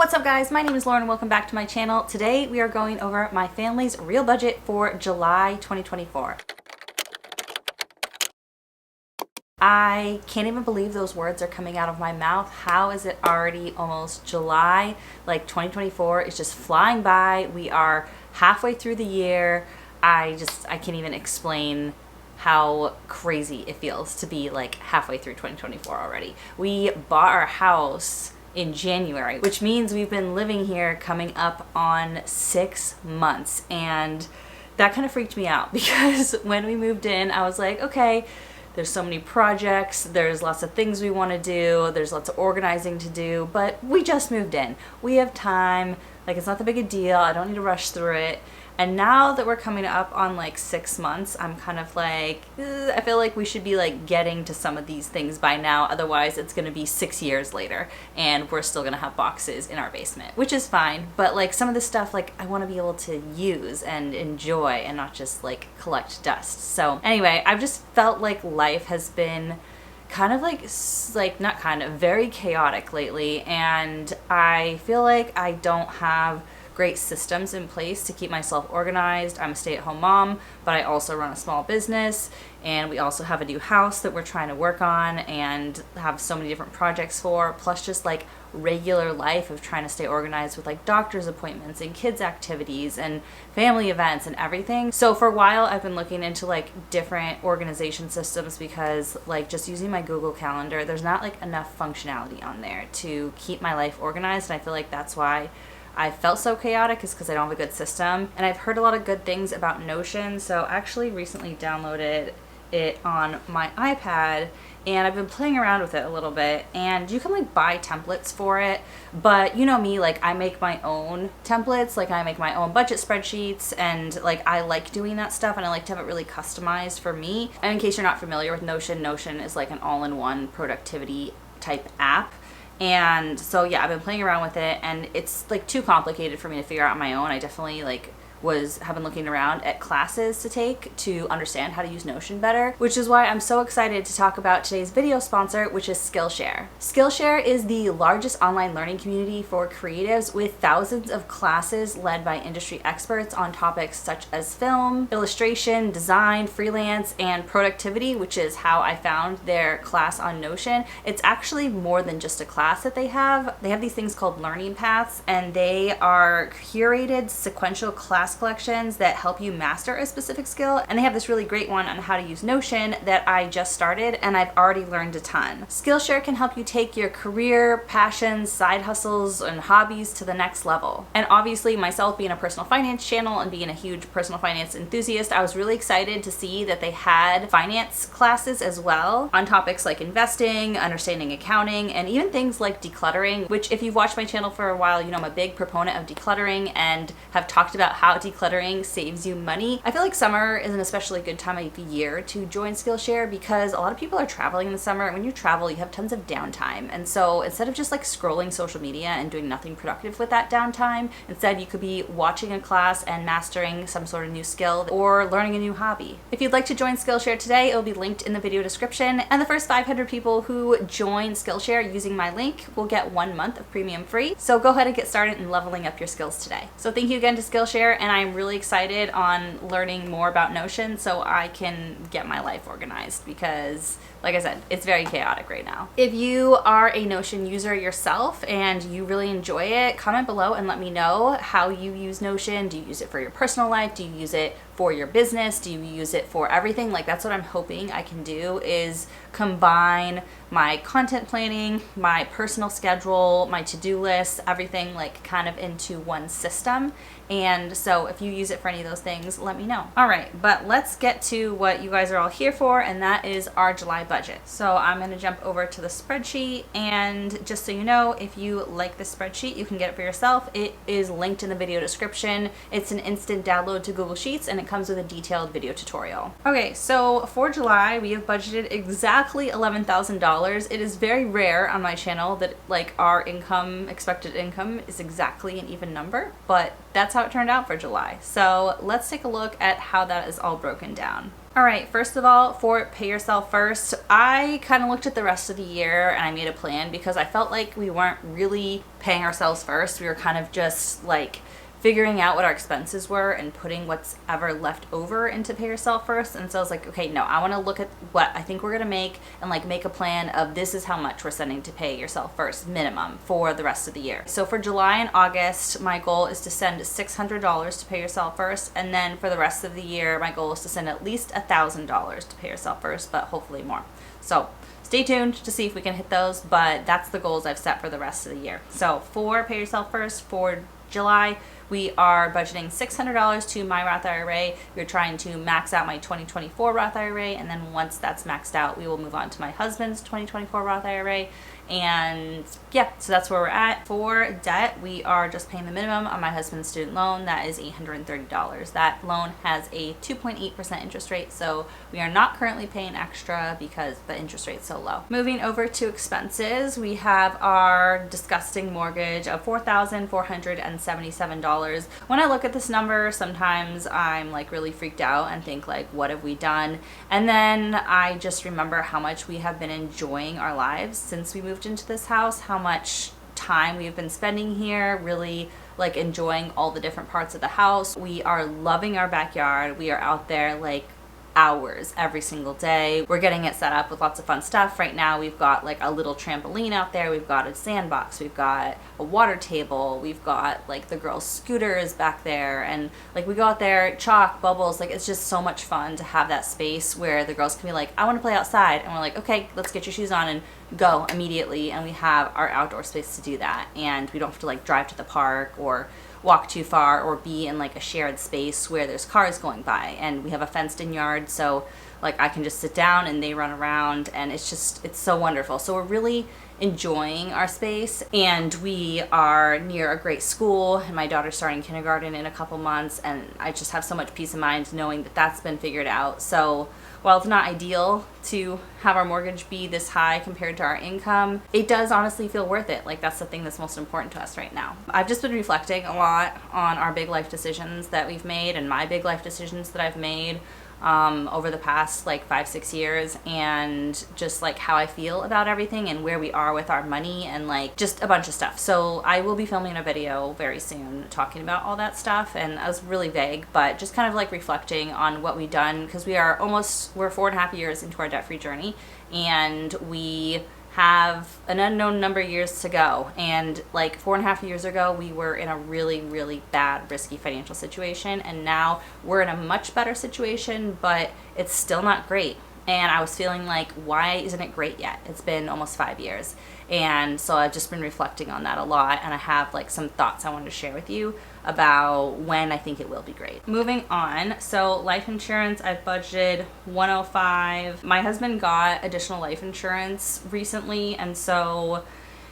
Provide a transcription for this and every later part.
What's up guys, my name is Lauren and welcome back to my channel. Today we are going over my family's real budget for July 2024. I can't even believe those words are coming out of my mouth. How is it already almost July? Like 2024 is just flying by. We are halfway through the year. I can't even explain how crazy it feels to be like halfway through 2024 already. We bought our house in January, which means we've been living here coming up on 6 months, and that kind of freaked me out because when we moved in I was like, okay, there's so many projects, there's lots of things we want to do, there's lots of organizing to do, but we just moved in, we have time, like it's not that big a deal, I don't need to rush through it. And now that we're coming up on like 6 months, I'm kind of like, I feel like we should be like getting to some of these things by now. Otherwise it's going to be 6 years later and we're still going to have boxes in our basement, which is fine. But like some of this stuff, like I want to be able to use and enjoy and not just like collect dust. So anyway, I've just felt like life has been kind of very chaotic lately. And I feel like I don't have great systems in place to keep myself organized. I'm a stay-at-home mom, but I also run a small business, and we also have a new house that we're trying to work on and have so many different projects for, plus just like regular life of trying to stay organized with like doctor's appointments and kids activities and family events and everything. So for a while I've been looking into like different organization systems because like just using my Google Calendar, there's not like enough functionality on there to keep my life organized, and I feel like that's why I felt so chaotic, is because I don't have a good system. And I've heard a lot of good things about Notion, so I actually recently downloaded it on my iPad and I've been playing around with it a little bit, and you can like buy templates for it, but you know me, like I make my own templates, like I make my own budget spreadsheets, and like I like doing that stuff and I like to have it really customized for me. And in case you're not familiar with Notion, Notion is like an all-in-one productivity type app. And so yeah, I've been playing around with it and it's like too complicated for me to figure out on my own. I definitely have been looking around at classes to take to understand how to use Notion better, which is why I'm so excited to talk about today's video sponsor, which is Skillshare. Skillshare is the largest online learning community for creatives with thousands of classes led by industry experts on topics such as film, illustration, design, freelance, and productivity, which is how I found their class on Notion. It's actually more than just a class that they have. They have these things called learning paths, and they are curated sequential class collections that help you master a specific skill. And they have this really great one on how to use Notion that I just started and I've already learned a ton. Skillshare can help you take your career, passions, side hustles, and hobbies to the next level. And obviously myself being a personal finance channel and being a huge personal finance enthusiast, I was really excited to see that they had finance classes as well on topics like investing, understanding accounting, and even things like decluttering, which if you've watched my channel for a while, you know I'm a big proponent of decluttering and have talked about how decluttering saves you money. I feel like summer is an especially good time of year to join Skillshare because a lot of people are traveling in the summer, and when you travel you have tons of downtime, and so instead of just like scrolling social media and doing nothing productive with that downtime, instead you could be watching a class and mastering some sort of new skill or learning a new hobby. If you'd like to join Skillshare today, it will be linked in the video description, and the first 500 people who join Skillshare using my link will get 1 month of premium free. So go ahead and get started in leveling up your skills today. So thank you again to Skillshare, and I'm really excited on learning more about Notion so I can get my life organized because, like I said, it's very chaotic right now. If you are a Notion user yourself and you really enjoy it, comment below and let me know how you use Notion. Do you use it for your personal life? Do you use it for your business? Do you use it for everything? Like that's what I'm hoping I can do, is combine my content planning, my personal schedule, my to-do list, everything like kind of into one system. And so if you use it for any of those things, let me know. All right, but let's get to what you guys are all here for, and that is our July budget. So I'm gonna jump over to the spreadsheet, and just so you know, if you like this spreadsheet, you can get it for yourself. It is linked in the video description. It's an instant download to Google Sheets, and it comes with a detailed video tutorial. Okay, so for July, we have budgeted exactly $11,000. It is very rare on my channel that like our expected income is exactly an even number, but that's how it turned out for July. So let's take a look at how that is all broken down. All right, first of all, for pay yourself first, I kind of looked at the rest of the year and I made a plan because I felt like we weren't really paying ourselves first. We were kind of just like figuring out what our expenses were and putting what's ever left over into pay yourself first. And so I was like, okay, no, I want to look at what I think we're going to make and like make a plan of this is how much we're sending to pay yourself first minimum for the rest of the year. So for July and August, my goal is to send $600 to pay yourself first. And then for the rest of the year, my goal is to send at least $1,000 to pay yourself first, but hopefully more. So stay tuned to see if we can hit those, but that's the goals I've set for the rest of the year. So for pay yourself first, for July, we are budgeting $600 to my Roth IRA. We're trying to max out my 2024 Roth IRA, and then once that's maxed out, we will move on to my husband's 2024 Roth IRA. And yeah, so that's where we're at. For debt, we are just paying the minimum on my husband's student loan. That is $830. That loan has a 2.8% interest rate, so we are not currently paying extra because the interest rate's so low. Moving over to expenses, we have our disgusting mortgage of $4,477. When I look at this number, sometimes I'm like really freaked out and think like, what have we done? And then I just remember how much we have been enjoying our lives since we moved into this house, how much time we've been spending here, really like enjoying all the different parts of the house. We are loving our backyard. We are out there like hours every single day. We're getting it set up with lots of fun stuff. Right now we've got like a little trampoline out there, we've got a sandbox, we've got a water table, we've got like the girls' scooters back there, and like we go out there, chalk, bubbles, like it's just so much fun to have that space where the girls can be like, I want to play outside, and we're like, okay, let's get your shoes on and go immediately. And we have our outdoor space to do that, and we don't have to like drive to the park or walk too far or be in like a shared space where there's cars going by. And we have a fenced in yard, so like I can just sit down and they run around, and it's so wonderful. So we're really enjoying our space, and we are near a great school, and my daughter's starting kindergarten in a couple months, and I just have so much peace of mind knowing that that's been figured out. So while it's not ideal to have our mortgage be this high compared to our income, it does honestly feel worth it. Like that's the thing that's most important to us right now. I've just been reflecting a lot on our big life decisions that we've made and my big life decisions that I've made over the past like 5-6 years, and just like how I feel about everything and where we are with our money and like just a bunch of stuff. So I will be filming a video very soon talking about all that stuff, and I was really vague, but just kind of like reflecting on what we've done, because we're 4.5 years into our debt-free journey, and we have an unknown number of years to go. And like 4.5 years ago, we were in a really, really bad, risky financial situation, and now we're in a much better situation, but it's still not great. And I was feeling like, why isn't it great yet? It's been almost 5 years. And so I've just been reflecting on that a lot, and I have like some thoughts I wanted to share with you about when I think it will be great. Moving on, so life insurance, I've budgeted $105. My husband got additional life insurance recently, and so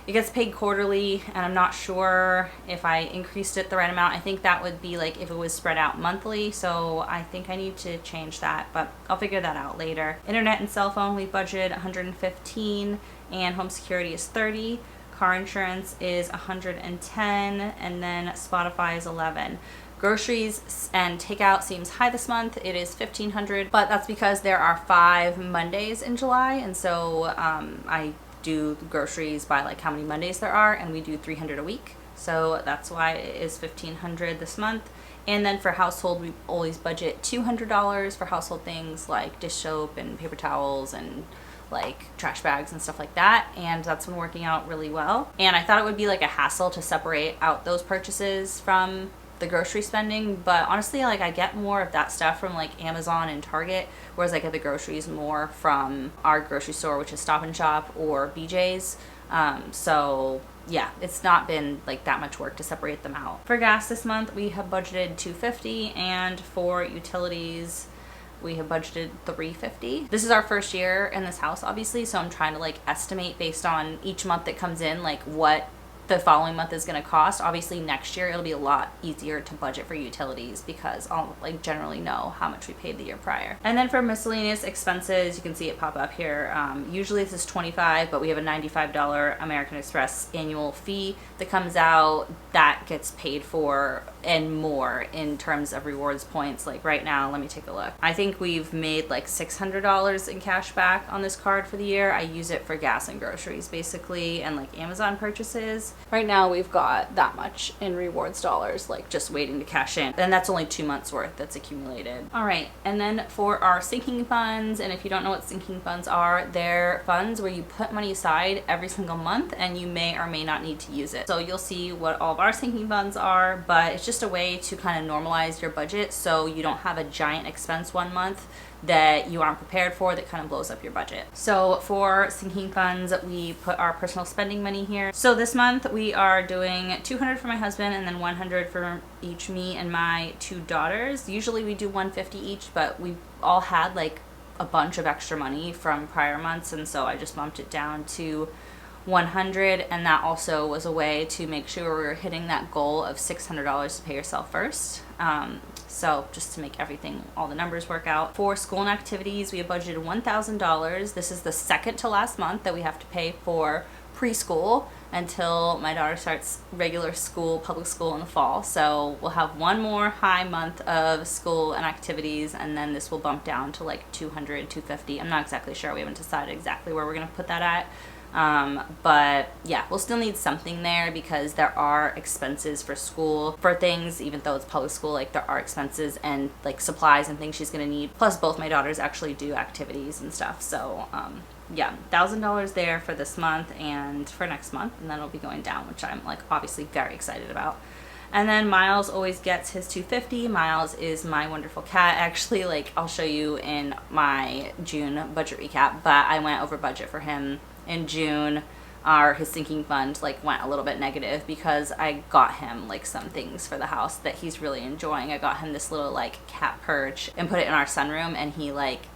it gets paid quarterly, and I'm not sure if I increased it the right amount. I think that would be like if it was spread out monthly, so I think I need to change that, but I'll figure that out later. Internet and cell phone, we budgeted $115, and home security is $30. Car insurance is $110, and then Spotify is $11. Groceries and takeout seems high this month. It is $1,500, but that's because there are 5 Mondays in July, and so I do groceries by like how many Mondays there are, and we do 300 a week, so that's why it is $1,500 this month. And then for household, we always budget $200 for household things like dish soap and paper towels and like trash bags and stuff like that, and that's been working out really well. And I thought it would be like a hassle to separate out those purchases from the grocery spending, but honestly, like I get more of that stuff from like Amazon and Target, whereas I get the groceries more from our grocery store, which is Stop and Shop or BJ's. So yeah, it's not been like that much work to separate them out. For gas this month, we have budgeted $250, and for utilities, we have budgeted $350. This is our first year in this house, obviously, so I'm trying to like estimate based on each month that comes in, like what the following month is going to cost. Obviously next year it'll be a lot easier to budget for utilities because I'll like generally know how much we paid the year prior. And then for miscellaneous expenses, you can see it pop up here. Usually this is $25, but we have a $95 American Express annual fee that comes out that gets paid for and more in terms of rewards points. Like right now, let me take a look. I think we've made like $600 in cash back on this card for the year. I use it for gas and groceries basically, and like Amazon purchases. Right now we've got that much in rewards dollars, like just waiting to cash in. And that's only 2 months worth that's accumulated. All right, and then for our sinking funds, and if you don't know what sinking funds are, they're funds where you put money aside every single month and you may or may not need to use it. So you'll see what all of our sinking funds are, but it's just a way to kind of normalize your budget so you don't have a giant expense one month that you aren't prepared for that kind of blows up your budget. So for sinking funds, we put our personal spending money here. So this month we are doing $200 for my husband and then $100 for each me and my 2 daughters. Usually we do $150 each, but we all had like a bunch of extra money from prior months, and so I just bumped it down to $100, and that also was a way to make sure we were hitting that goal of $600 to pay yourself first. So just to make everything, all the numbers work out. For school and activities, we have budgeted $1,000. This is the second to last month that we have to pay for preschool until my daughter starts regular school, public school in the fall. So we'll have one more high month of school and activities, and then this will bump down to like $200, $250. I'm not exactly sure. We haven't decided exactly where we're gonna put that at. But yeah, we'll still need something there because there are expenses for school for things, even though it's public school, like there are expenses and like supplies and things she's gonna need. Plus both my daughters actually do activities and stuff. So yeah, $1,000 there for this month and for next month, and then it'll be going down, which I'm like obviously very excited about. And then Miles always gets his $250. Miles is my wonderful cat. Actually, like I'll show you in my June budget recap, but I went over budget for him in June. His sinking fund like went a little bit negative because I got him like some things for the house that he's really enjoying. I got him this little like cat perch and put it in our sunroom, and he like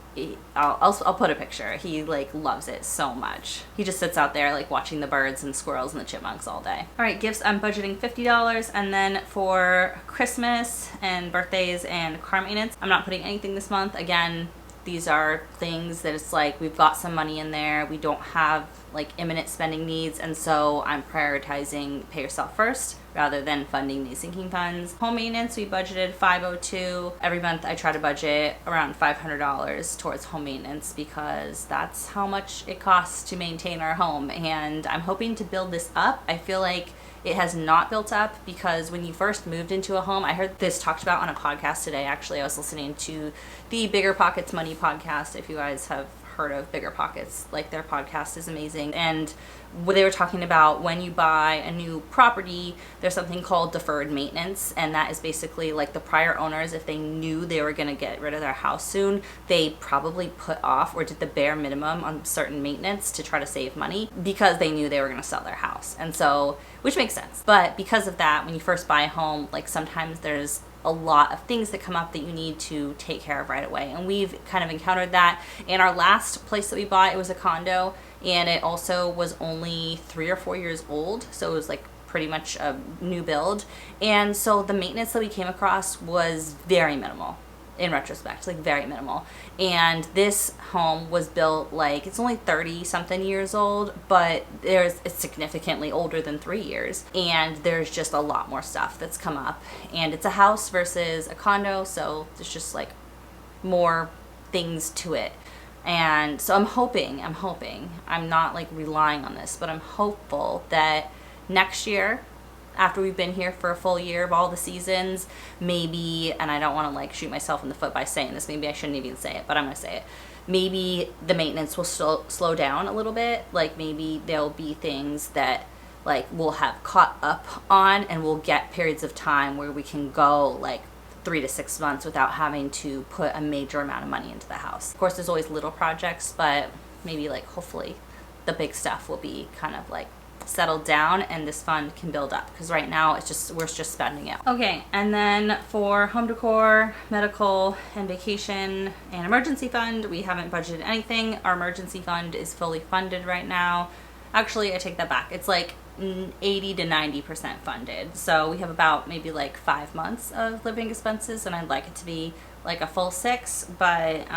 I'll put a picture. He like loves it so much. He just sits out there like watching the birds and squirrels and the chipmunks all day. All right, gifts, I'm budgeting $50, and then for Christmas and birthdays and car maintenance, I'm not putting anything this month. Again, these are things that it's like we've got some money in there. We don't have like imminent spending needs, and so I'm prioritizing pay yourself first rather than funding these sinking funds. Home maintenance, we budgeted $502. Every month I try to budget around $500 towards home maintenance because that's how much it costs to maintain our home, and I'm hoping to build this up. I feel like it has not built up because when you first moved into a home, I heard this talked about on a podcast today. Actually, I was listening to the Bigger Pockets Money podcast. If you guys have heard of Bigger Pockets, like their podcast is amazing. And they were talking about when you buy a new property, there's something called deferred maintenance, and that is basically like the prior owners, if they knew they were going to get rid of their house soon, they probably put off or did the bare minimum on certain maintenance to try to save money because they knew they were going to sell their house. And so, which makes sense. But because of that, when you first buy a home, like sometimes there's a lot of things that come up that you need to take care of right away, and we've kind of encountered that. In our last place that we bought, it was a condo, and it also was only 3 or 4 years old, so it was like pretty much a new build, and so the maintenance that we came across was very minimal in retrospect, like very minimal. And this home was built like, it's only 30 something years old, but it's significantly older than 3 years, and there's just a lot more stuff that's come up, and it's a house versus a condo, so there's just like more things to it. And so I'm hoping, I'm not like relying on this, but I'm hopeful that next year, after we've been here for a full year of all the seasons, maybe, and I don't want to like shoot myself in the foot by saying this, maybe I shouldn't even say it, but I'm going to say it. Maybe the maintenance will slow down a little bit. Like maybe there'll be things that like we'll have caught up on, and we'll get periods of time where we can go like 3 to 6 months without having to put a major amount of money into the house. Of course, there's always little projects, but maybe like hopefully the big stuff will be kind of like settled down and this fund can build up, because right now it's just, we're just spending it. Okay, and then for home decor, medical, and vacation and emergency fund, we haven't budgeted anything. Our emergency fund is fully funded right now. Actually, I take that back. It's like 80 to 90% funded. So we have about maybe like 5 months of living expenses, and I'd like it to be like a full 6, but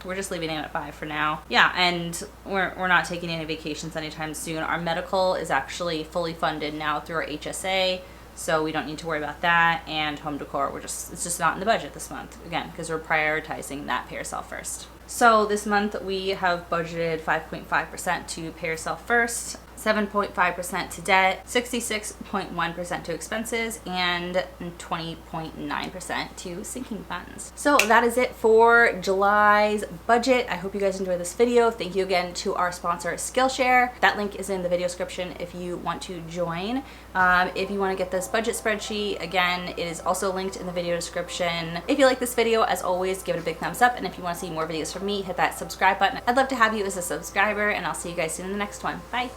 we're just leaving it at 5 for now. Yeah, and we're not taking any vacations anytime soon. Our medical is actually fully funded now through our HSA, so we don't need to worry about that. And home decor, it's just not in the budget this month, again, because we're prioritizing that pay yourself first. So this month we have budgeted 5.5% to pay yourself first, 7.5% to debt, 66.1% to expenses, and 20.9% to sinking funds. So that is it for July's budget. I hope you guys enjoyed this video. Thank you again to our sponsor, Skillshare. That link is in the video description if you want to join. If you want to get this budget spreadsheet, again, it is also linked in the video description. If you like this video, as always, give it a big thumbs up. And if you want to see more videos from me, hit that subscribe button. I'd love to have you as a subscriber, and I'll see you guys soon in the next one. Bye.